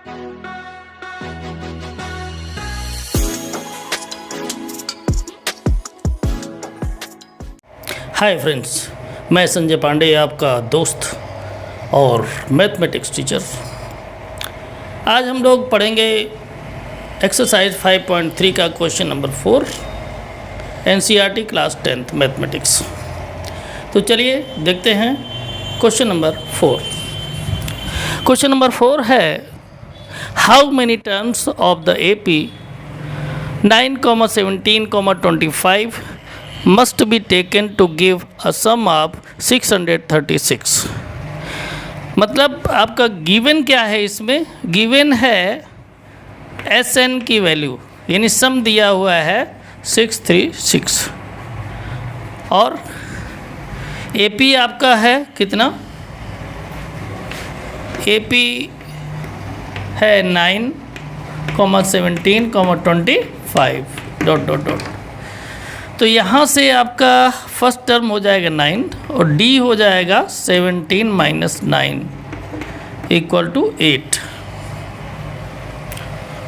Hi friends, मैं संजय पांडे, आपका दोस्त और मैथमेटिक्स टीचर। आज हम लोग पढ़ेंगे एक्सरसाइज 5.3 का question number 4, NCERT class 10th mathematics. तो चलिए देखते हैं क्वेश्चन नंबर 4। क्वेश्चन नंबर 4 है, how many terms of the AP 9, 17, 25 must be taken to give a sum of 636। मतलब आपका गिवन क्या है, इसमें गिवन है एस एन की वैल्यू, यानी सम दिया हुआ है 636 और ए पी आपका है कितना, ए पी है 9, 17, 25 डॉट डॉट डॉट। तो यहाँ से आपका फर्स्ट टर्म हो जाएगा 9 और डी हो जाएगा 17 - 9 = 8।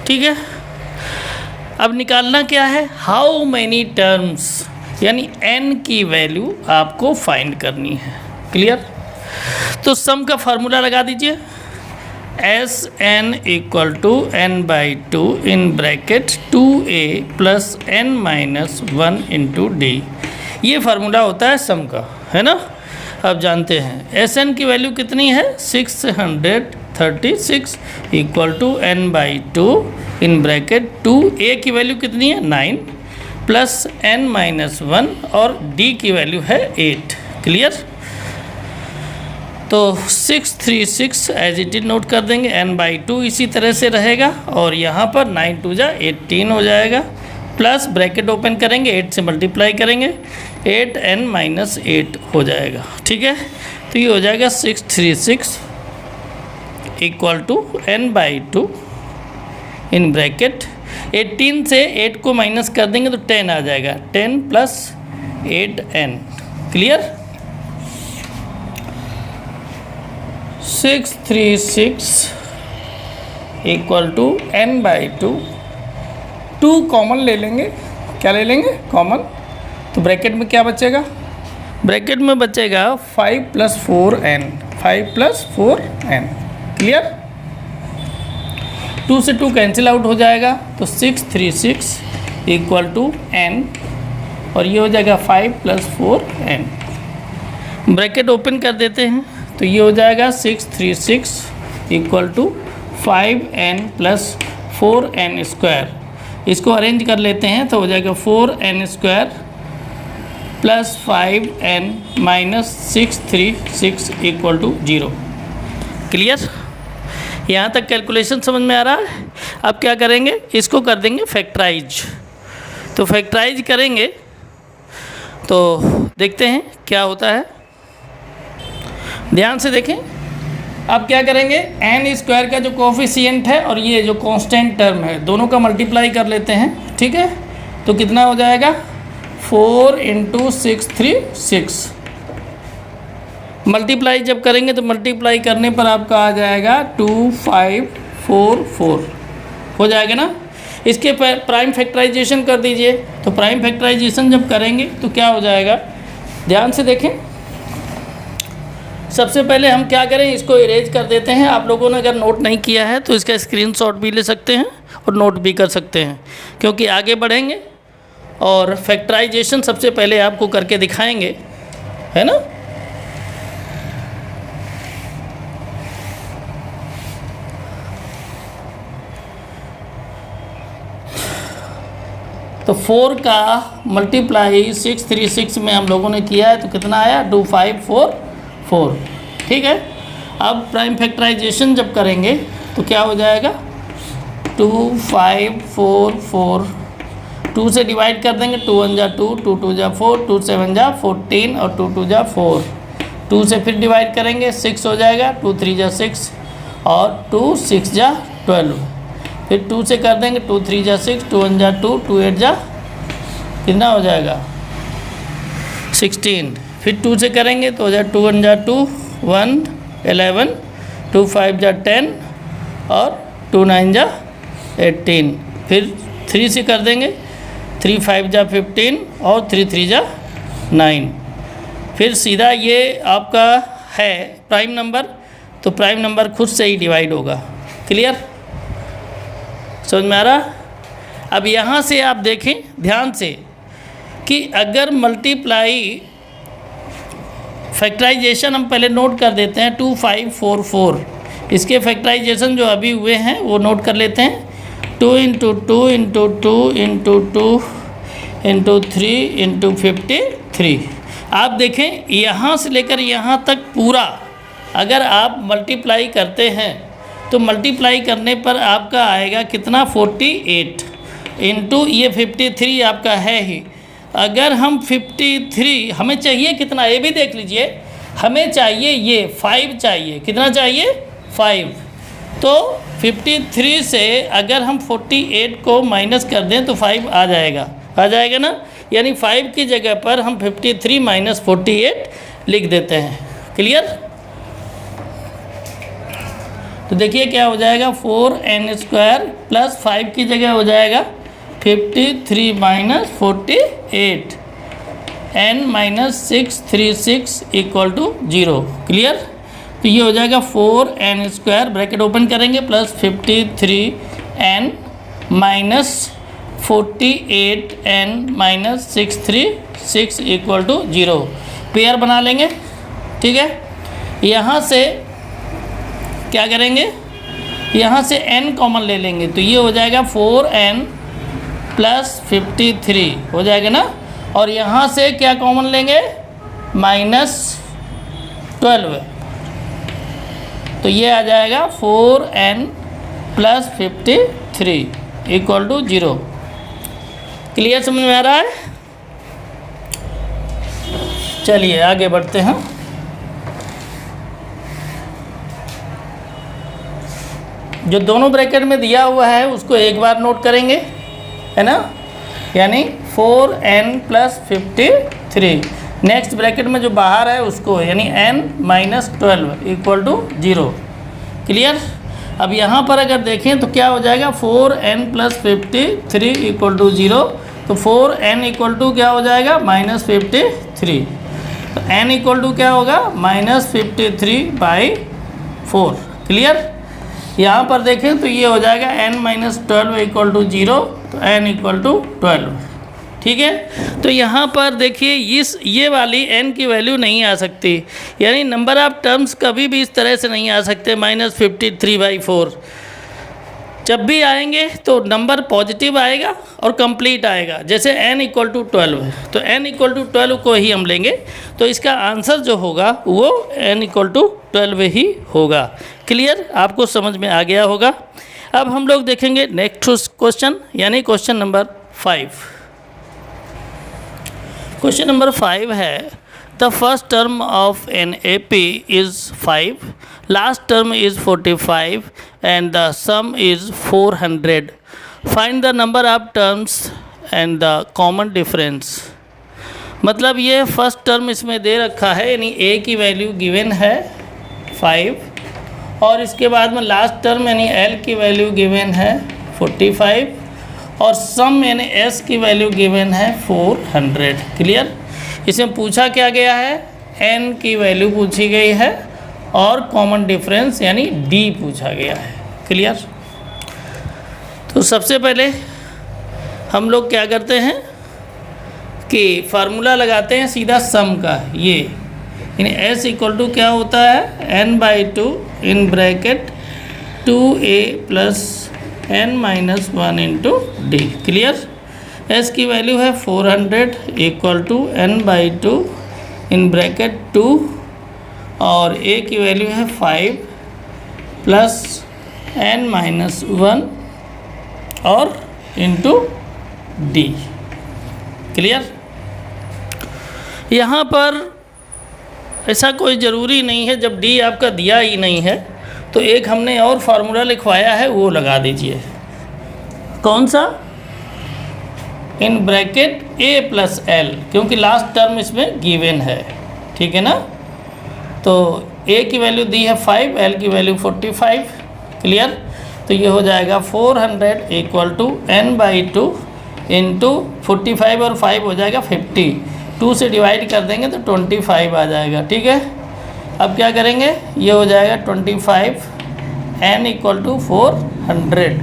ठीक है, अब निकालना क्या है, हाउ मैनी टर्म्स, यानी n की वैल्यू आपको फाइंड करनी है। क्लियर? तो सम का फार्मूला लगा दीजिए, S N = n/2 in bracket 2a + n - 1 × d। ये फार्मूला होता है सम का, है ना। अब जानते हैं एस एन की वैल्यू कितनी है, 636 = n/2 इन ब्रैकेट 2a की वैल्यू कितनी है 9 + n - 1 और d की वैल्यू है 8। क्लियर? तो 636 एज इट इज नोट कर देंगे, n/2 इसी तरह से रहेगा और यहाँ पर 9 × 2 = 18 हो जाएगा, प्लस ब्रैकेट ओपन करेंगे 8 से मल्टीप्लाई करेंगे 8n - 8 हो जाएगा। ठीक है, तो ये हो जाएगा 636 = n/2 इन ब्रैकेट 18 से 8 को माइनस कर देंगे तो 10 आ जाएगा, 10 + 8n। क्लियर? 636 = n/2, 2 कॉमन ले लेंगे। क्या ले लेंगे? कॉमन। तो ब्रैकेट में क्या बचेगा, ब्रैकेट में बचेगा 5 + 4n, 5 + 4n। क्लियर? 2 से 2 कैंसिल आउट हो जाएगा, तो 636 = n और ये हो जाएगा 5 + 4n। ब्रैकेट ओपन कर देते हैं, तो ये हो जाएगा 636 = 5n + 4n²। इसको अरेंज कर लेते हैं तो हो जाएगा 4n² + 5n - 636 = 0। क्लियर? यहाँ तक कैलकुलेशन समझ में आ रहा है। अब क्या करेंगे, इसको कर देंगे फैक्टराइज। तो फैक्टराइज करेंगे तो देखते हैं क्या होता है, ध्यान से देखें। अब क्या करेंगे, n² का जो कोफिशिएंट है और ये जो कांस्टेंट टर्म है, दोनों का मल्टीप्लाई कर लेते हैं। ठीक है, तो कितना हो जाएगा, 4 × 636। मल्टीप्लाई जब करेंगे तो मल्टीप्लाई करने पर आपका आ जाएगा 2544 हो जाएगा ना। इसके प्राइम फैक्टराइजेशन कर दीजिए। तो प्राइम फैक्टराइजेशन जब करेंगे तो क्या हो जाएगा, ध्यान से देखें। सबसे पहले हम क्या करें, इसको इरेज कर देते हैं। आप लोगों ने अगर नोट नहीं किया है तो इसका स्क्रीनशॉट भी ले सकते हैं और नोट भी कर सकते हैं, क्योंकि आगे बढ़ेंगे और फैक्टराइजेशन सबसे पहले आपको करके दिखाएंगे, है ना। तो 4 का मल्टीप्लाई 636 में हम लोगों ने किया है तो कितना आया, 2544। ठीक है, अब प्राइम फैक्टराइजेशन जब करेंगे तो क्या हो जाएगा, 2544, 2 से डिवाइड कर देंगे, 2 × 1 = 2, 2 × 2 = 4, 2 × 7 = 14 और 2 × 2 = 4। 2 से फिर डिवाइड करेंगे 6 हो जाएगा, 2 × 3 = 6 और 2 × 6 = 12। फिर 2 से कर देंगे, 2 × 3 = 6, 2 × 1 = 2, 2 × 8 = कितना हो जाएगा 16। फिर 2 से करेंगे तो हो जाए 2 × 1 = 2, 1 11, 2 × 5 = 10 और 2 9 जा 18, फिर 3 से कर देंगे, 3 5 जा 15 और 3 3 जा 9। फिर सीधा ये आपका है प्राइम नंबर, तो प्राइम नंबर खुद से ही डिवाइड होगा। क्लियर, समझ में आ रहा? अब यहाँ से आप देखें ध्यान से कि अगर मल्टीप्लाई फैक्टराइजेशन हम पहले नोट कर देते हैं 2 5 4 4, इसके फैक्टराइजेशन जो अभी हुए हैं वो नोट कर लेते हैं। 2 × 2 × 2 × 2 × 3 × 53। आप देखें यहाँ से लेकर यहाँ तक पूरा अगर आप मल्टीप्लाई करते हैं तो मल्टीप्लाई करने पर आपका आएगा कितना 48 इंटू ये 53 आपका है ही। अगर हम 53 हमें चाहिए कितना, ये भी देख लीजिए, हमें चाहिए ये 5 चाहिए, कितना चाहिए 5। तो 53 से अगर हम 48 को माइनस कर दें तो 5 आ जाएगा ना, यानी 5 की जगह पर हम 53 - 48 लिख देते हैं। क्लियर, तो देखिए क्या हो जाएगा 4n² प्लस 5 की जगह हो जाएगा 53 - 48 n - 636 = 0। क्लियर, तो ये हो जाएगा 4n² ब्रैकेट ओपन करेंगे प्लस 53n - 48n - 636 = 0। पेयर बना लेंगे। ठीक है, यहाँ से क्या करेंगे, यहाँ से n कॉमन ले लेंगे तो ये हो जाएगा 4n प्लस 53 हो जाएगा ना, और यहाँ से क्या कॉमन लेंगे -12, तो ये आ जाएगा 4n प्लस 53 = 0। क्लियर, समझ में आ रहा है? चलिए आगे बढ़ते हैं। जो दोनों ब्रैकेट में दिया हुआ है उसको एक बार नोट करेंगे, है ना, यानी 4n प्लस 53। नेक्स्ट ब्रैकेट में जो बाहर है उसको यानी n - 12 = 0। क्लियर, अब यहाँ पर अगर देखें तो क्या हो जाएगा 4n प्लस 53 = 0, तो 4n = क्या हो जाएगा -53, तो n = क्या होगा -53/4। क्लियर, यहाँ पर देखें तो ये हो जाएगा n - 12 = 0, तो n = 12। ठीक है, तो यहाँ पर देखिए ये वाली n की वैल्यू नहीं आ सकती, यानी नंबर ऑफ टर्म्स कभी भी इस तरह से नहीं आ सकते -53/4। जब भी आएंगे तो नंबर पॉजिटिव आएगा और कंप्लीट आएगा। जैसे n = 12 है तो n = 12 को ही हम लेंगे, तो इसका आंसर जो होगा वो n = 12 ही होगा। क्लियर, आपको समझ में आ गया होगा। अब हम लोग देखेंगे नेक्स्ट क्वेश्चन, यानी क्वेश्चन नंबर 5। क्वेश्चन नंबर 5 है the first term of an AP is 5, last term is 45 and the sum is 400। Find the number of terms and the common difference. मतलब ये फर्स्ट टर्म इसमें दे रखा है, यानी a की value given है 5, और इसके बाद में लास्ट टर्म यानी l की वैल्यू गिवन है 45, और सम यानी s की वैल्यू गिवन है 400। क्लियर, इसमें पूछा क्या गया है, n की वैल्यू पूछी गई है और कॉमन डिफरेंस यानी d पूछा गया है। क्लियर, तो सबसे पहले हम लोग क्या करते हैं कि फार्मूला लगाते हैं सीधा सम का, ये यानी s = क्या होता है n/2 in bracket 2a plus n - 1 × d। Clear, s की वैल्यू है 400 = n/2 इन ब्रैकेट 2, और a की वैल्यू है 5 प्लस n - 1 और इंटू d। क्लियर, यहाँ पर ऐसा कोई ज़रूरी नहीं है, जब d आपका दिया ही नहीं है तो एक हमने और फार्मूला लिखवाया है वो लगा दीजिए। कौन सा, इन ब्रैकेट a प्लस l, क्योंकि लास्ट टर्म इसमें गिवन है। ठीक है ना, तो a की वैल्यू दी है 5, l की वैल्यू 45। क्लियर, तो ये हो जाएगा 400 इक्वल टू n/2 इंटू 45 और 5 हो जाएगा 50, 2 से डिवाइड कर देंगे तो 25 आ जाएगा। ठीक है, अब क्या करेंगे, ये हो जाएगा 25 n इक्वल टू 400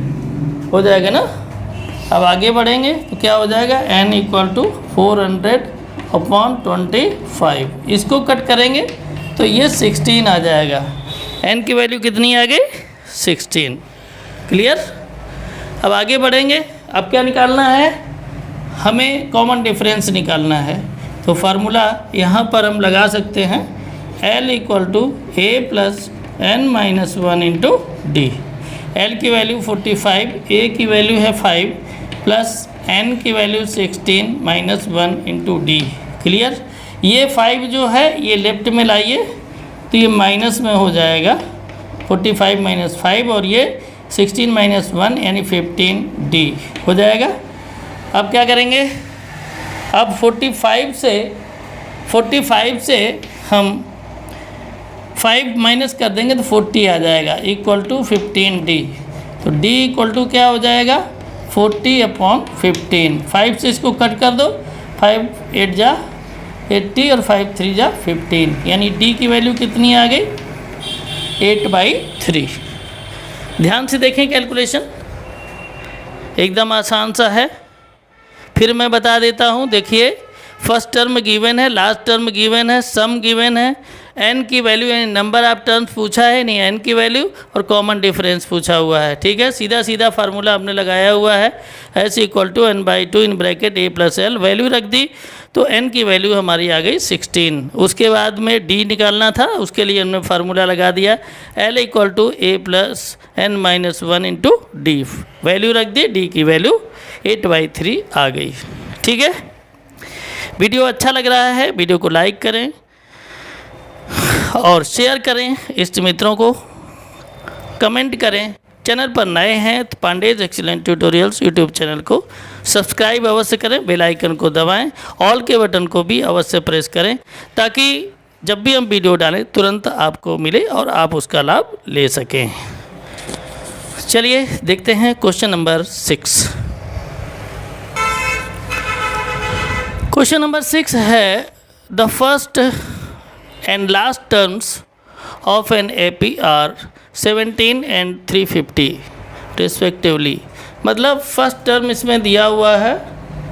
हो जाएगा ना। अब आगे बढ़ेंगे तो क्या हो जाएगा, n इक्वल टू 400/25, इसको कट करेंगे तो ये 16 आ जाएगा। n की वैल्यू कितनी आ गई, 16। क्लियर। अब आगे बढ़ेंगे, अब क्या निकालना है, हमें कॉमन डिफरेंस निकालना है। तो फार्मूला यहाँ पर हम लगा सकते हैं, L equal to a plus n-1 into D. L की वैल्यू 45, a की वैल्यू है 5 प्लस n की value 16 minus 1 into D. Clear. ये 5 जो है ये लेफ्ट में लाइए तो ये माइनस में हो जाएगा, 45 माइनस 5, और ये 16 माइनस 1 यानी 15 डी हो जाएगा। अब क्या करेंगे, अब 45 से हम 5 माइनस कर देंगे तो 40 आ जाएगा इक्वल टू 15 डी। तो डी इक्वल टू क्या हो जाएगा, 40/15। 5 से इसको कट कर दो, 5 8 जा 80 और 5 3 जा 15, यानी डी की वैल्यू कितनी आ गई, 8/3। ध्यान से देखें, कैलकुलेशन एकदम आसान सा है। फिर मैं बता देता हूँ, देखिए फर्स्ट टर्म गिवन है, लास्ट टर्म गिवन है, सम गिवन है, n की वैल्यू यानी नंबर ऑफ टर्म्स पूछा है नहीं, n की वैल्यू और कॉमन डिफरेंस पूछा हुआ है। ठीक है, सीधा सीधा फार्मूला हमने लगाया हुआ है, s equal to n/2 in bracket a plus l, value रख दी तो n की वैल्यू हमारी आ गई 16। उसके बाद में d निकालना था, उसके लिए हमने फार्मूला लगा दिया, l equal to a plus n-1 into D, value रख दी, d की वैल्यू 8/3 आ गई। ठीक है, वीडियो अच्छा लग रहा है, वीडियो को लाइक करें और शेयर करें इष्ट मित्रों को, कमेंट करें। चैनल पर नए हैं तो Pandey's excellent tutorials YouTube channel को सब्सक्राइब अवश्य करें, बेल आइकन को दबाएं, ऑल के बटन को भी अवश्य प्रेस करें ताकि जब भी हम वीडियो डालें तुरंत आपको मिले और आप उसका लाभ ले सकें। चलिए देखते हैं क्वेश्चन नंबर 6। क्वेश्चन नंबर 6 है, the first and last terms of an AP are 17 and 350 respectively। मतलब फर्स्ट टर्म इसमें दिया हुआ है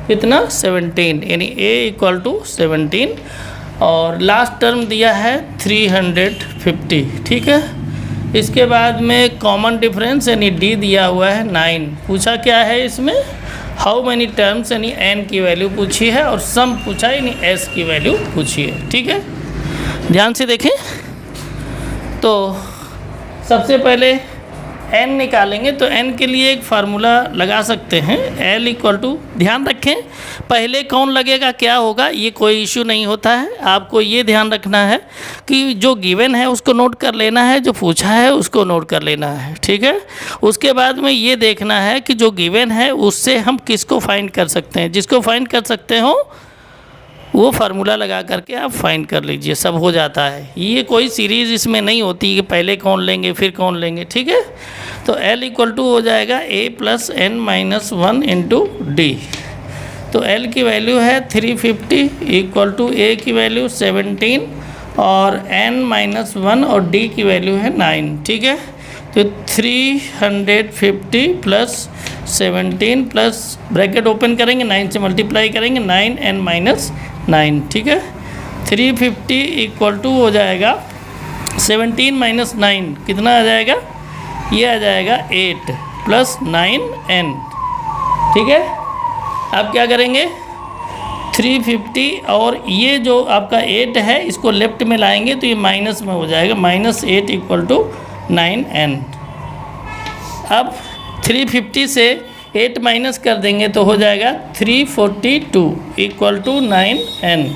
कितना, 17, यानी A इक्वल टू 17, और लास्ट टर्म दिया है 350। ठीक है, इसके बाद में कॉमन डिफरेंस यानी D दिया हुआ है 9। पूछा क्या है इसमें, हाउ मैनी टर्म्स यानी n की वैल्यू पूछी है, और सम पूछा है यानी s की वैल्यू पूछी है। ठीक है, ध्यान से देखें। तो सबसे पहले n निकालेंगे, तो n के लिए एक फार्मूला लगा सकते हैं, l इक्वल टू, ध्यान रखें पहले कौन लगेगा क्या होगा ये कोई इशू नहीं होता है। आपको ये ध्यान रखना है कि जो गिवन है उसको नोट कर लेना है, जो पूछा है उसको नोट कर लेना है। ठीक है, उसके बाद में ये देखना है कि जो गिवन है उससे हम किसको फाइंड कर सकते हैं, जिसको फाइंड कर सकते हो वो फार्मूला लगा करके आप फाइंड कर लीजिए, सब हो जाता है। ये कोई सीरीज़ इसमें नहीं होती कि पहले कौन लेंगे फिर कौन लेंगे। ठीक है, तो L इक्वल टू हो जाएगा a plus n-1 into D. तो L की वैल्यू है 350 इक्वल टू a की वैल्यू 17 और n-1 और d की वैल्यू है 9। ठीक है, तो 350 प्लस 17 प्लस ब्रैकेट ओपन करेंगे, 9 से मल्टीप्लाई करेंगे, 9n-9। ठीक है, 350 इक्वल टू हो जाएगा 17 माइनस 9 कितना आ जाएगा, ये आ जाएगा 8 प्लस 9n। ठीक है, अब क्या करेंगे, 350 और ये जो आपका 8 है इसको लेफ्ट में लाएंगे तो ये माइनस में हो जाएगा, -8 इक्वल टू 9n। अब 350 से 8 माइनस कर देंगे तो हो जाएगा 342 इक्वल टू 9n।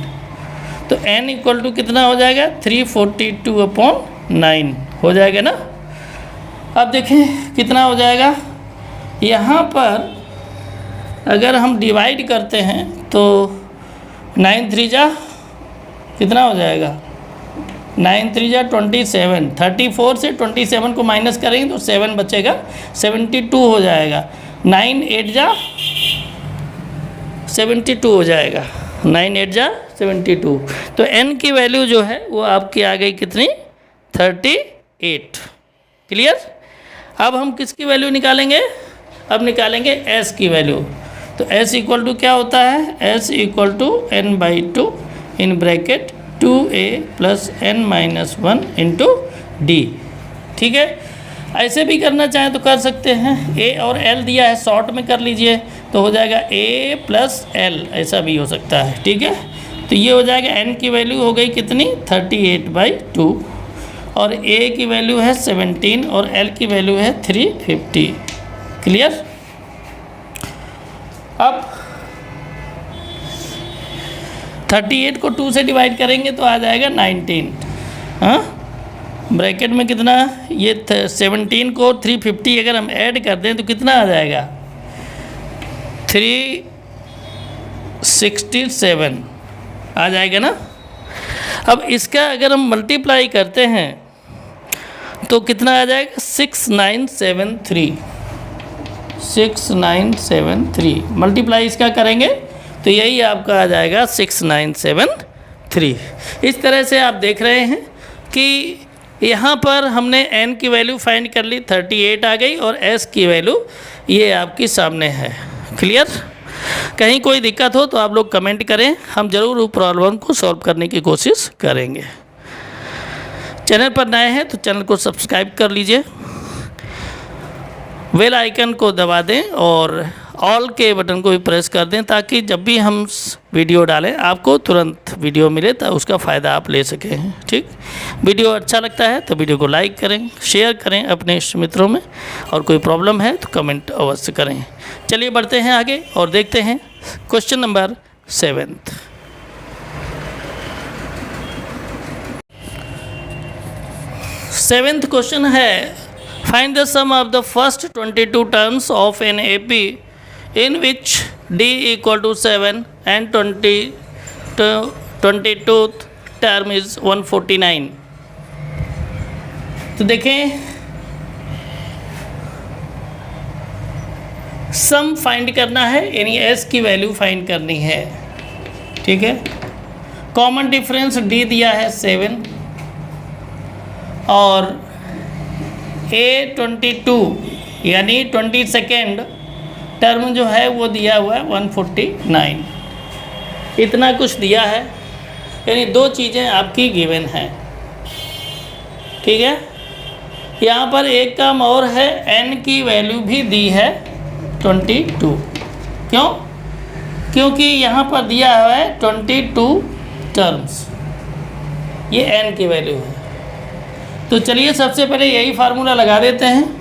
तो n इक्वल टू कितना हो जाएगा, 342/9 हो जाएगा ना। अब देखें कितना हो जाएगा, यहाँ पर अगर हम डिवाइड करते हैं तो 9 3 जा कितना हो जाएगा 9 3 जा 27, 34 से 27 को माइनस करेंगे तो 7 बचेगा, 72 हो जाएगा। 9 8 जा 72 हो जाएगा, 9 8 जा 72। तो n की वैल्यू जो है वो आपकी आ गई कितनी, 38। क्लियर। अब हम किसकी वैल्यू निकालेंगे, अब निकालेंगे s की वैल्यू। तो s इक्वल टू क्या होता है, s equal to n/2 in bracket 2a plus n-1 into D. ठीक है, ऐसे भी करना चाहें तो कर सकते हैं, a और l दिया है शॉर्ट में कर लीजिए तो हो जाएगा a प्लस l, ऐसा भी हो सकता है। ठीक है, तो ये हो जाएगा n की वैल्यू हो गई कितनी, 38/2 और a की वैल्यू है 17 और l की वैल्यू है 350। क्लियर। अब 38 को 2 से डिवाइड करेंगे तो आ जाएगा 19। हाँ, ब्रैकेट में कितना, ये 17 को 350 अगर हम ऐड कर दें तो कितना आ जाएगा, 367 आ जाएगा ना। अब इसका अगर हम मल्टीप्लाई करते हैं तो कितना आ जाएगा, 6973 मल्टीप्लाई इसका करेंगे तो यही आपका आ जाएगा 6973। इस तरह से आप देख रहे हैं कि यहाँ पर हमने n की वैल्यू फाइंड कर ली, 38 आ गई और s की वैल्यू ये आपकी सामने है। क्लियर। कहीं कोई दिक्कत हो तो आप लोग कमेंट करें, हम ज़रूर उस प्रॉब्लम को सॉल्व करने की कोशिश करेंगे। चैनल पर नए हैं तो चैनल को सब्सक्राइब कर लीजिए, बेल आइकन को दबा दें और ऑल के बटन को भी प्रेस कर दें ताकि जब भी हम वीडियो डालें आपको तुरंत वीडियो मिले तो उसका फ़ायदा आप ले सकें। ठीक, वीडियो अच्छा लगता है तो वीडियो को लाइक करें, शेयर करें अपने मित्रों में, और कोई प्रॉब्लम है तो कमेंट अवश्य करें। चलिए बढ़ते हैं आगे और देखते हैं क्वेश्चन नंबर 7। सेवेंथ क्वेश्चन है, find the sum of the first 22 terms of an AP in which d equal to 7 and 22th term is 149। तो देखें, सम फाइंड करना है यानी s की वैल्यू फाइंड करनी है। ठीक है, कॉमन डिफरेंस d दिया है 7 और A22 यानी 22nd टर्म जो है वो दिया हुआ है 149। इतना कुछ दिया है, यानी दो चीज़ें आपकी गिवन हैं। ठीक है, यहाँ पर एक काम और है, n की वैल्यू भी दी है 22। क्यों? क्योंकि यहाँ पर दिया हुआ है 22 टर्म्स, ये n की वैल्यू है। तो चलिए सबसे पहले यही फार्मूला लगा देते हैं।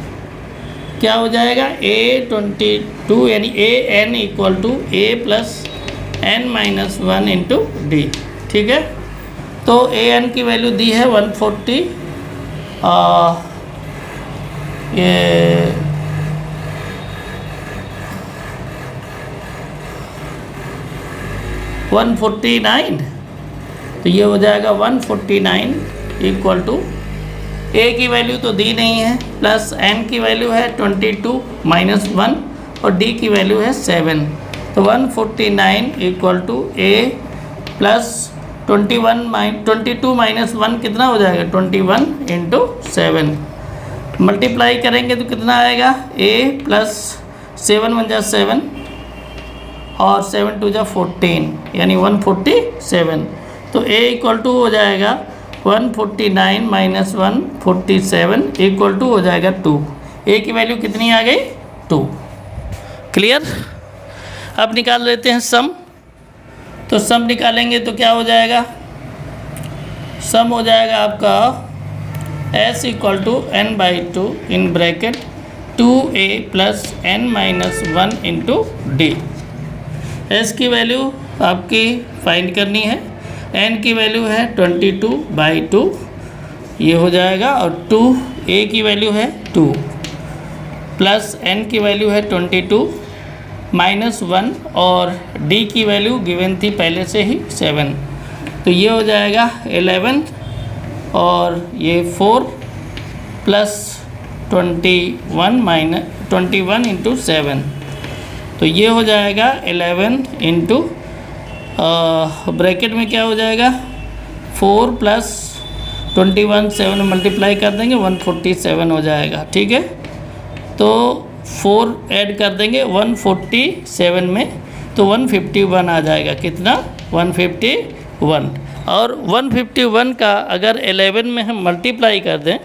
क्या हो जाएगा, A22 यानी AN equal to A plus n-1 into D. ठीक है, तो AN की वैल्यू दी है 140, ये 149, तो ये हो जाएगा 149 इक्वल टू a की वैल्यू तो दी नहीं है, प्लस n की वैल्यू है 22 माइनस 1 और d की वैल्यू है 7। तो 149 equal to a plus 22 minus 1 कितना हो जाएगा, 21 इंटू 7। मल्टीप्लाई करेंगे तो कितना आएगा, a प्लस 7 1 जा 7 और 7 2 जा 14 यानी 147। तो a इक्वल टू हो जाएगा 149 माइनस 147 इक्वल टू हो जाएगा 2। a की वैल्यू कितनी आ गई, 2। क्लियर। अब निकाल लेते हैं सम। तो सम निकालेंगे तो क्या हो जाएगा, सम हो जाएगा आपका s equal to n/2 in bracket 2a plus n-1 into D. s की वैल्यू आपकी फाइंड करनी है, n की वैल्यू है 22/2 ये हो जाएगा, और 2a की वैल्यू है 2 प्लस n की वैल्यू है 22 माइनस 1 और d की वैल्यू गिवन थी पहले से ही 7। तो ये हो जाएगा 11 और ये 4 प्लस 21 इंटू 7, तो ये हो जाएगा 11 इंटू ब्रैकेट में क्या हो जाएगा 4 प्लस 21 7 मल्टीप्लाई कर देंगे 147 हो जाएगा। ठीक है, तो 4 ऐड कर देंगे 147 में, तो 151 आ जाएगा। कितना 151। और 151 का अगर 11 में हम मल्टीप्लाई कर दें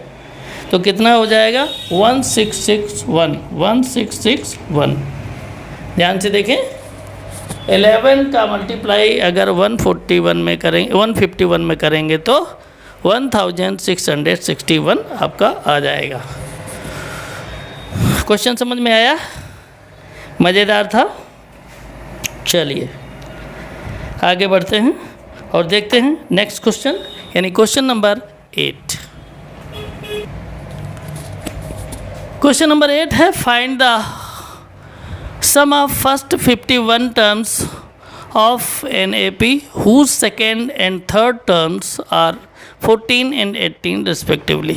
तो कितना हो जाएगा 1661। ध्यान से देखें, 11 का मल्टीप्लाई अगर 151 में करेंगे तो 1661 आपका आ जाएगा। क्वेश्चन समझ में आया? मज़ेदार था। चलिए आगे बढ़ते हैं और देखते हैं नेक्स्ट क्वेश्चन, यानी क्वेश्चन नंबर 8। क्वेश्चन नंबर 8 है, find the sum of first 51 terms of an AP whose second and third terms are 14 and 18 respectively।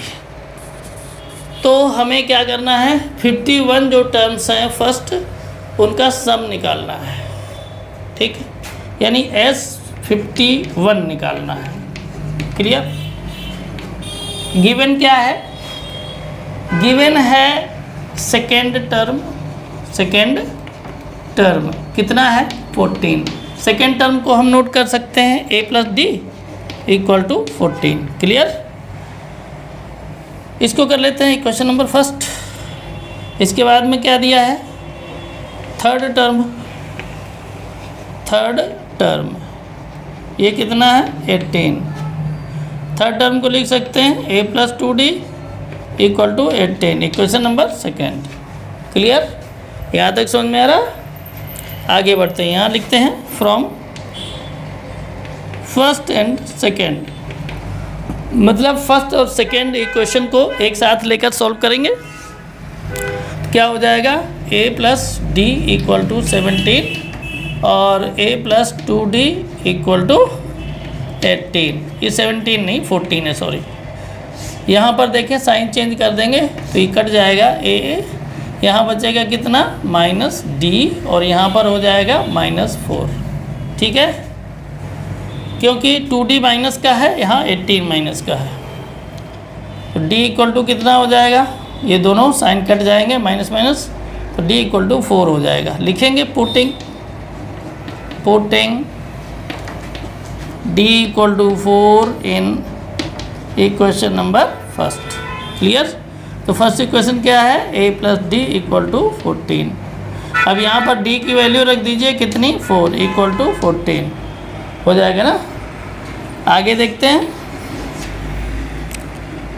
तो हमें क्या करना है, 51 जो टर्म्स हैं फर्स्ट उनका सम निकालना है। ठीक है, यानी S51 निकालना है। क्लियर? गिवन क्या है? गिवन है सेकेंड टर्म कितना है 14। सेकेंड टर्म को हम नोट कर सकते हैं A + D = 14। क्लियर? इसको कर लेते हैं क्वेश्चन नंबर फर्स्ट। इसके बाद में क्या दिया है, थर्ड टर्म ये कितना है 18। थर्ड टर्म को लिख सकते हैं A + 2D = 18। Equation number second. Clear? यहाँ तक समझ में आ रहा? आगे बढ़ते हैं, यहाँ लिखते हैं फ्रॉम फर्स्ट एंड सेकेंड, मतलब फर्स्ट और सेकेंड इक्वेशन को एक साथ लेकर सॉल्व करेंगे। क्या हो जाएगा A + D = 17 और A + 2D = 18। ये 17 नहीं 14 है, सॉरी। यहाँ पर देखें साइन चेंज कर देंगे तो ये कट जाएगा A, यहाँ बचेगा कितना -D और यहाँ पर हो जाएगा -4। ठीक है, क्योंकि 2D माइनस का है, यहाँ 18 माइनस का है, तो D = कितना हो जाएगा, ये दोनों साइन कट जाएंगे माइनस माइनस, तो D = 4 हो जाएगा। लिखेंगे putting D = 4 in equation number first. Clear? तो फर्स्ट इक्वेशन क्या है, A + D = 14। अब यहाँ पर D की वैल्यू रख दीजिए कितनी 4 = 14 हो जाएगा ना। आगे देखते हैं,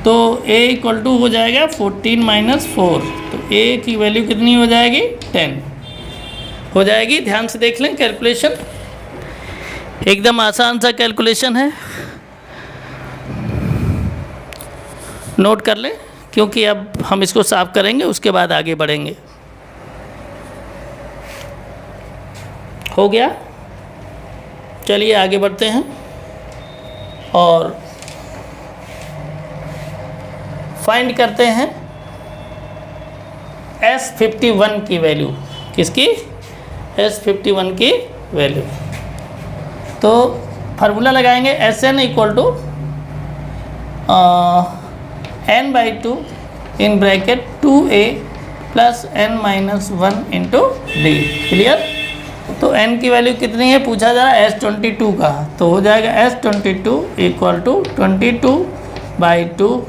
तो A = हो जाएगा 14 - 4, तो A की वैल्यू कितनी हो जाएगी 10 हो जाएगी। ध्यान से देख लें, कैलकुलेशन एकदम आसान सा कैलकुलेशन है, नोट कर लें, क्योंकि अब हम इसको साफ करेंगे उसके बाद आगे बढ़ेंगे। हो गया? चलिए आगे बढ़ते हैं और फाइंड करते हैं S51 की वैल्यू। किसकी? S51 की वैल्यू। तो फार्मूला लगाएंगे SN = n/2 in bracket 2A + n - 1 × D। Clear? तो n की वैल्यू कितनी है पूछा जा रहा है, S22 का, तो हो जाएगा S22 = 22/2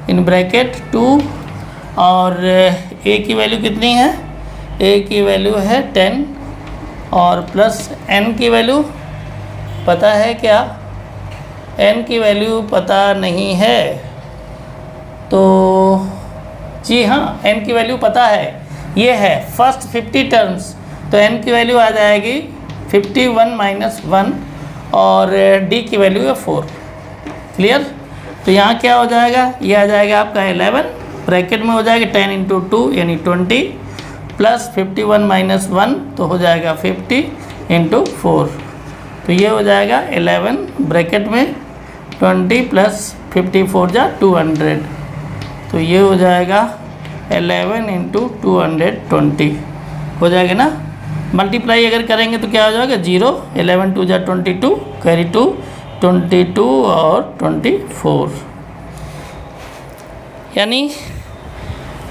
इन ब्रैकेट 2 और A की वैल्यू कितनी है, A की वैल्यू है 10 और प्लस n की वैल्यू पता है क्या, n की वैल्यू पता नहीं है, तो जी हाँ n की वैल्यू पता है, ये है फर्स्ट 50 टर्म्स, तो n की वैल्यू आ जाएगी 51 - 1 और D की वैल्यू है 4। क्लियर? तो यहाँ क्या हो जाएगा, ये आ जाएगा आपका 11, ब्रैकेट में हो जाएगा 10 × 2 यानी 20 प्लस 51 - 1 तो हो जाएगा 50 × 4, तो ये हो जाएगा 11 ब्रैकेट में 20 + 54 जा 200, तो ये हो जाएगा 11 इंटू 220 हो जाएगा ना। मल्टीप्लाई अगर करेंगे तो क्या हो जाएगा 0, 11 2 जा 22, कैरी 2, 22 और 24, यानी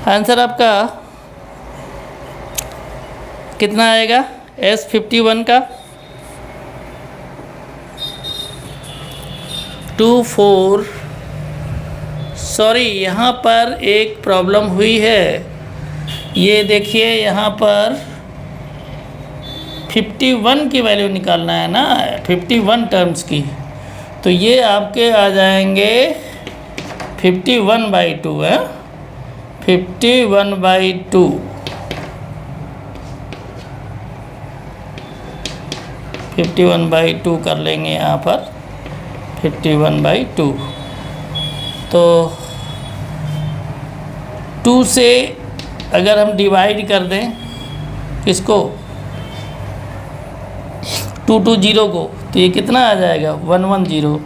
आंसर आपका कितना आएगा S51 का 24। सॉरी, यहाँ पर एक प्रॉब्लम हुई है, ये देखिए यहाँ पर 51 की वैल्यू निकालना है ना, 51 टर्म्स की, तो ये आपके आ जाएंगे 51/2 है, 51/2, 51/2 कर लेंगे यहाँ पर 51/2। तो 2 से अगर हम डिवाइड कर दें किसको 220 को, तो ये कितना आ जाएगा 110,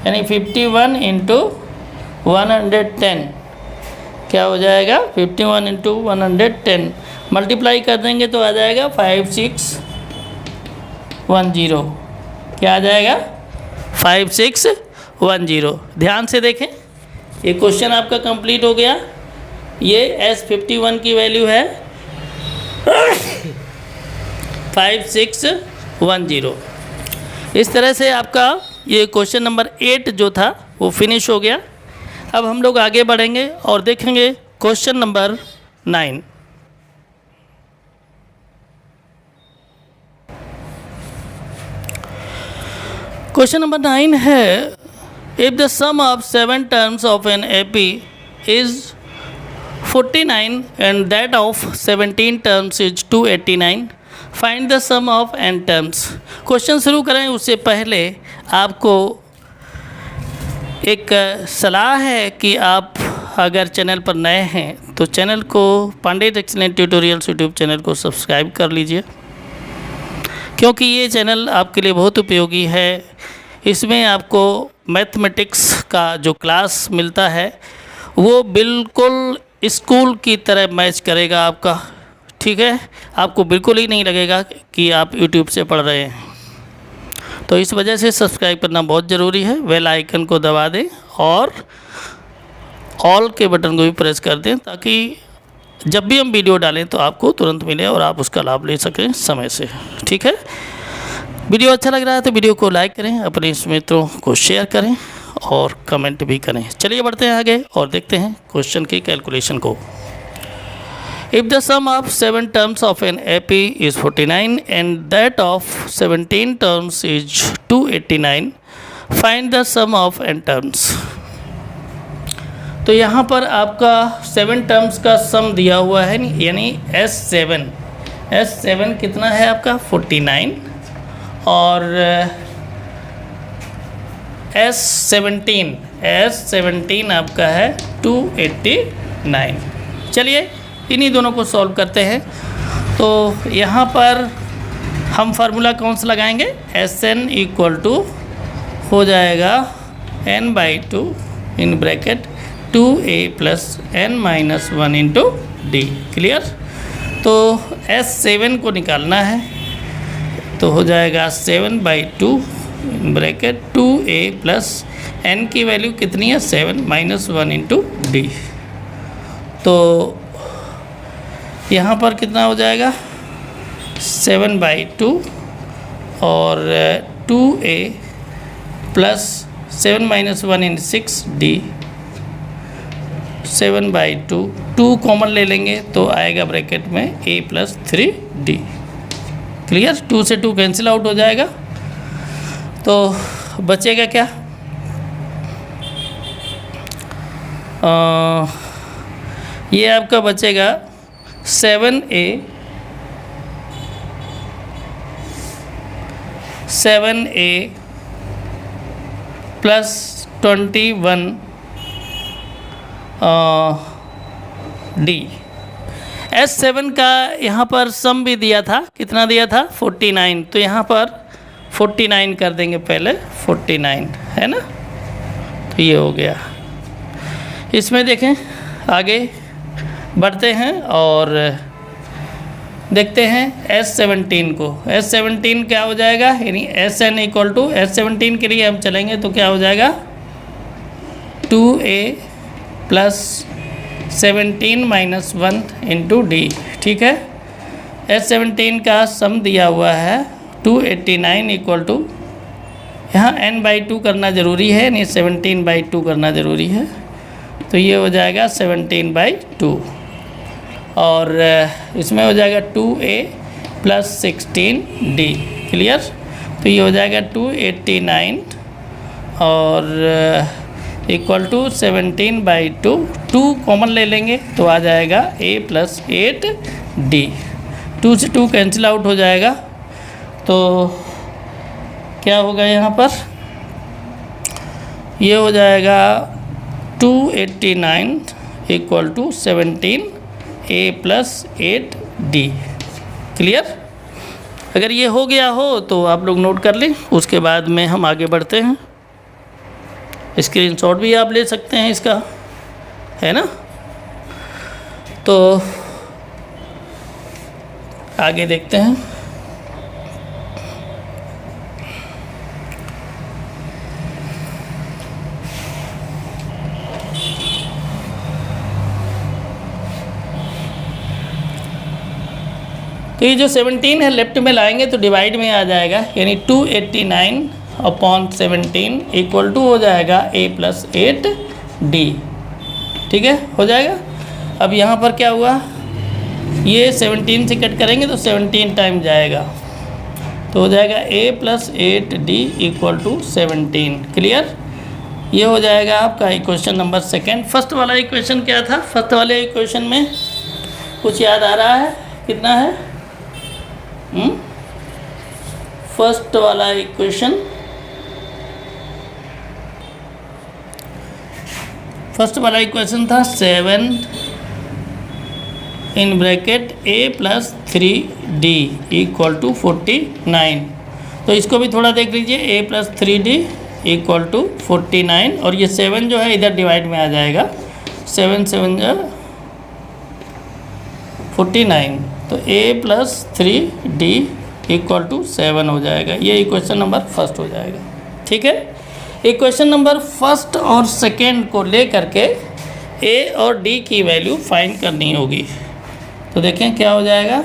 यानी 51 इंटू 110 क्या हो जाएगा 51 इंटू 110 मल्टीप्लाई कर देंगे तो आ जाएगा 5610, क्या आ जाएगा 5610। ध्यान से देखें, ये क्वेश्चन आपका कंप्लीट हो गया। ये S51 की वैल्यू है 5610। इस तरह से आपका ये क्वेश्चन नंबर 8 जो था वो फिनिश हो गया। अब हम लोग आगे बढ़ेंगे और देखेंगे क्वेश्चन नंबर 9। क्वेश्चन नंबर 9 है, if the sum of 7 terms of an A P 49 and that of 17 terms is 289, find the sum of N terms. Question शुरू करें उससे पहले आपको एक सलाह है कि आप अगर चैनल पर नए हैं तो चैनल को पंडित एक्सीलेंट ट्यूटोरियल्स यूट्यूब चैनल को सब्सक्राइब कर लीजिए, क्योंकि ये चैनल आपके लिए बहुत उपयोगी है। इसमें आपको मैथमेटिक्स का जो क्लास मिलता है वो बिल्कुल स्कूल की तरह मैच करेगा आपका, ठीक है। आपको बिल्कुल ही नहीं लगेगा कि आप यूट्यूब से पढ़ रहे हैं। तो इस वजह से सब्सक्राइब करना बहुत ज़रूरी है। बेल आइकन को दबा दें और ऑल के बटन को भी प्रेस कर दें, ताकि जब भी हम वीडियो डालें तो आपको तुरंत मिले और आप उसका लाभ ले सकें समय से, ठीक है। वीडियो अच्छा लग रहा है तो वीडियो को लाइक करें, अपने मित्रों को शेयर करें और कमेंट भी करें। चलिए बढ़ते हैं आगे और देखते हैं क्वेश्चन की कैलकुलेशन को। If the sum of 7 terms of an AP is 49 and that of 17 terms is 289, find the sum of n terms। तो यहाँ पर आपका 7 टर्म्स का सम दिया हुआ है, यानी S7 कितना है आपका 49 और S17 आपका है 289। चलिए इन्हीं दोनों को सॉल्व करते हैं। तो यहाँ पर हम फार्मूला कौन सा लगाएंगे, Sn इक्वल टू हो जाएगा n/2 in bracket 2a plus n-1 into D. Clear. तो S7 को निकालना है तो हो जाएगा 7/2 इन ब्रैकेट 2a प्लस n की वैल्यू कितनी है 7-1 इंटू डी। तो यहाँ पर कितना हो जाएगा 7/2 और 2a प्लस 7-1 इन 6d, 7/2 2 कॉमन ले लेंगे तो आएगा ब्रैकेट में a प्लस 3d। क्लियर। 2 से 2 कैंसिल आउट हो जाएगा तो बचेगा क्या, ये आपका बचेगा 7a प्लस 21 डी। S7 का यहाँ पर सम भी दिया था, कितना दिया था 49, तो यहाँ पर 49 कर देंगे पहले 49 है ना। तो ये हो गया। इसमें देखें आगे बढ़ते हैं और देखते हैं S17 को। S17 क्या हो जाएगा, यानी Sn इक्वल टू S17 के लिए हम चलेंगे तो क्या हो जाएगा 2a plus 17 minus 1 into D. ठीक है, S17 का सम दिया हुआ है 289 इक्वल टू, यहाँ n/2 करना ज़रूरी है, यानी 17/2 करना ज़रूरी है, तो ये हो जाएगा 17/2 और इसमें हो जाएगा 2a प्लस 16d। क्लियर, तो ये हो जाएगा 289 और इक्वल टू 17/2, 2 कॉमन ले लेंगे तो आ जाएगा a प्लस 8d। 2 से 2 कैंसिल आउट हो जाएगा, तो क्या होगा यहाँ पर, ये हो जाएगा 289 equal to 17a plus 8d। Clear, अगर ये हो गया हो तो आप लोग नोट कर लें, उसके बाद में हम आगे बढ़ते हैं। स्क्रीनशॉट भी आप ले सकते हैं इसका, है ना। तो आगे देखते हैं। तो ये जो 17 है लेफ्ट में लाएंगे तो डिवाइड में आ जाएगा, यानी 289 अपॉन 17 इक्वल टू हो जाएगा a प्लस 8d। ठीक है, हो जाएगा। अब यहाँ पर क्या हुआ, ये 17 से कट करेंगे तो 17 टाइम जाएगा, तो हो जाएगा a plus 8d equal to 17। Clear, ये हो जाएगा आपका इक्वेशन नंबर सेकेंड। फर्स्ट वाला इक्वेशन क्या था, फर्स्ट वाले इक्वेशन में कुछ याद आ रहा है, कितना है फर्स्ट वाला इक्वेशन, फर्स्ट वाला इक्वेशन था 7 in bracket a plus 3d equal to 49। तो इसको भी थोड़ा देख लीजिए, a plus 3d equal to 49 और ये 7 जो है इधर डिवाइड में आ जाएगा, 7 7 49, तो a plus 3d equal to 7 हो जाएगा। ये इक्वेशन नंबर फर्स्ट हो जाएगा। ठीक है, इक्वेशन नंबर फर्स्ट और सेकेंड को ले करके a और d की वैल्यू फाइंड करनी होगी। तो देखें क्या हो जाएगा,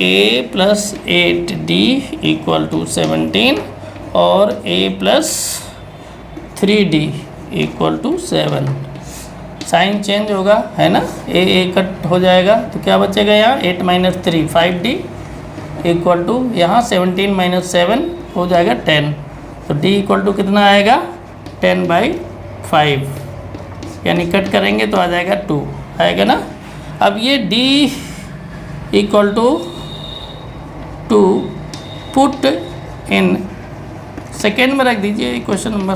a plus 8d equal to 17 और a plus 3d equal to 7। Sign change होगा, है ना, a कट हो जाएगा तो क्या बचेगा यहाँ 8 माइनस 3 5d इक्वल टू यहाँ 17 माइनस 7 हो जाएगा 10, तो d इक्वल टू कितना आएगा 10/5, यानी कट करेंगे तो आ जाएगा 2 आएगा ना। अब ये d equal to 2 put in second में रख दीजिए इक्वेशन नंबर,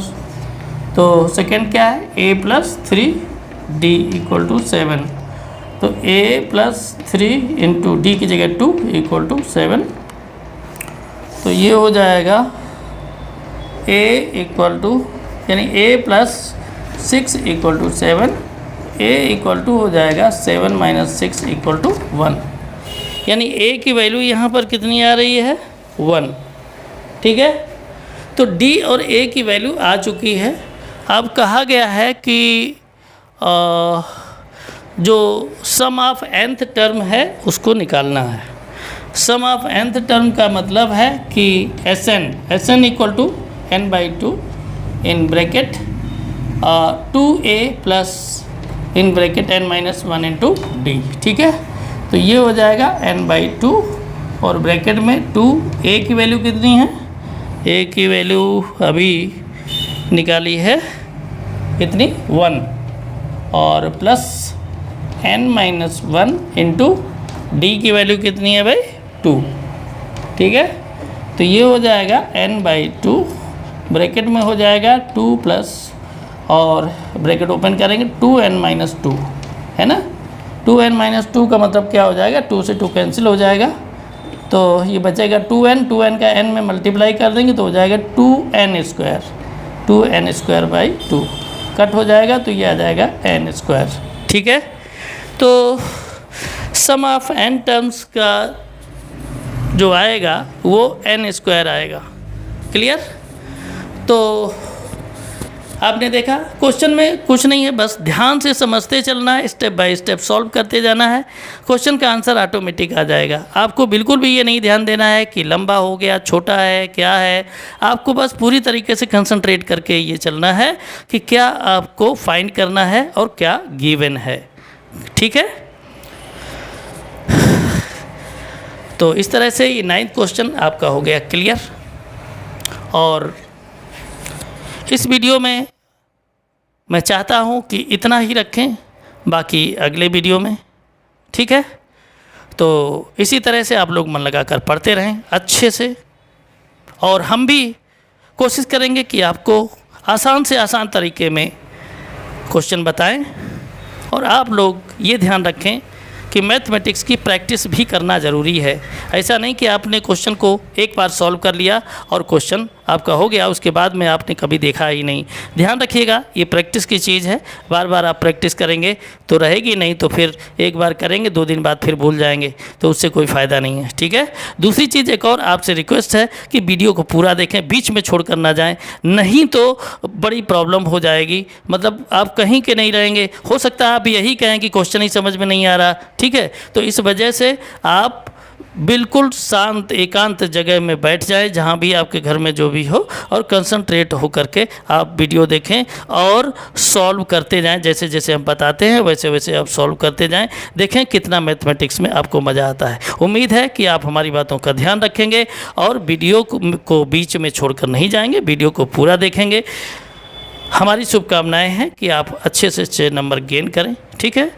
तो सेकेंड क्या है a plus 3d equal to 7, तो a प्लस 3 इंटू डी की जगह 2 इक्वल टू 7, तो ये हो जाएगा a इक्वल टू, यानी a plus 6 equal to 7, a equal to हो जाएगा 7 माइनस 6 इक्वल टू 1, यानी a की वैल्यू यहाँ पर कितनी आ रही है 1। ठीक है, तो d और a की वैल्यू आ चुकी है। अब कहा गया है कि जो सम ऑफ nth टर्म है उसको निकालना है। सम ऑफ nth टर्म का मतलब है कि Sn equal to n/2 in bracket 2a plus in bracket n minus 1 into D. ठीक है, तो ये हो जाएगा n/2 और ब्रैकेट में 2a की वैल्यू कितनी है, a की वैल्यू अभी निकाली है कितनी 1 और plus n minus 1 into D की वैल्यू कितनी है भाई 2। ठीक है, तो ये हो जाएगा n/2, ब्रैकेट में हो जाएगा 2 प्लस और ब्रैकेट ओपन करेंगे 2n माइनस 2, है ना। 2n माइनस 2 का मतलब क्या हो जाएगा, 2 से 2 कैंसिल हो जाएगा, तो ये बचेगा 2n का n में मल्टीप्लाई कर देंगे तो हो जाएगा 2n² 2n² बाई 2। कट हो जाएगा तो ये आ जाएगा n स्क्वायर। ठीक है, तो सम ऑफ n टर्म्स का जो आएगा वो n स्क्वायर आएगा। क्लियर? तो आपने देखा क्वेश्चन में कुछ नहीं है, बस ध्यान से समझते चलना है, स्टेप बाय स्टेप सॉल्व करते जाना है, क्वेश्चन का आंसर ऑटोमेटिक आ जाएगा। आपको बिल्कुल भी ये नहीं ध्यान देना है कि लंबा हो गया, छोटा है, क्या है। आपको बस पूरी तरीके से कंसंट्रेट करके ये चलना है कि क्या आपको फाइंड करना है और क्या गिवन है। ठीक है, तो इस तरह से ये 9th क्वेश्चन आपका हो गया क्लियर। और इस वीडियो में मैं चाहता हूं कि इतना ही रखें, बाकी अगले वीडियो में। ठीक है, तो इसी तरह से आप लोग मन लगा कर पढ़ते रहें अच्छे से, और हम भी कोशिश करेंगे कि आपको आसान से आसान तरीके में क्वेश्चन बताएं। और आप लोग ये ध्यान रखें कि मैथमेटिक्स की प्रैक्टिस भी करना ज़रूरी है। ऐसा नहीं कि आपने क्वेश्चन को एक बार सॉल्व कर लिया और क्वेश्चन आपका हो गया, उसके बाद में आपने कभी देखा ही नहीं। ध्यान रखिएगा, ये प्रैक्टिस की चीज़ है, बार बार आप प्रैक्टिस करेंगे तो रहेगी, नहीं तो फिर एक बार करेंगे 2 दिन बाद फिर भूल जाएंगे, तो उससे कोई फ़ायदा नहीं है। ठीक है, दूसरी चीज़ एक और आपसे रिक्वेस्ट है कि वीडियो को पूरा देखें, बीच में छोड़ कर ना जाएँ, नहीं तो बड़ी प्रॉब्लम हो जाएगी। मतलब आप कहीं के नहीं रहेंगे, हो सकता है आप यही कहें कि क्वेश्चन ही समझ में नहीं आ रहा। ठीक है, तो इस वजह से आप बिल्कुल शांत एकांत जगह में बैठ जाएं, जहां भी आपके घर में जो भी हो, और कंसंट्रेट हो करके आप वीडियो देखें और सॉल्व करते जाएं। जैसे जैसे हम बताते हैं वैसे वैसे आप सॉल्व करते जाएं, देखें कितना मैथमेटिक्स में आपको मज़ा आता है। उम्मीद है कि आप हमारी बातों का ध्यान रखेंगे और वीडियो को बीच में छोड़कर नहीं जाएंगे, वीडियो को पूरा देखेंगे। हमारी शुभकामनाएँ हैं कि आप अच्छे से अच्छे नंबर गेन करें। ठीक है,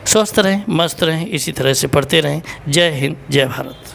स्वस्थ रहें, मस्त रहें, इसी तरह से पढ़ते रहें। जय हिंद, जय भारत।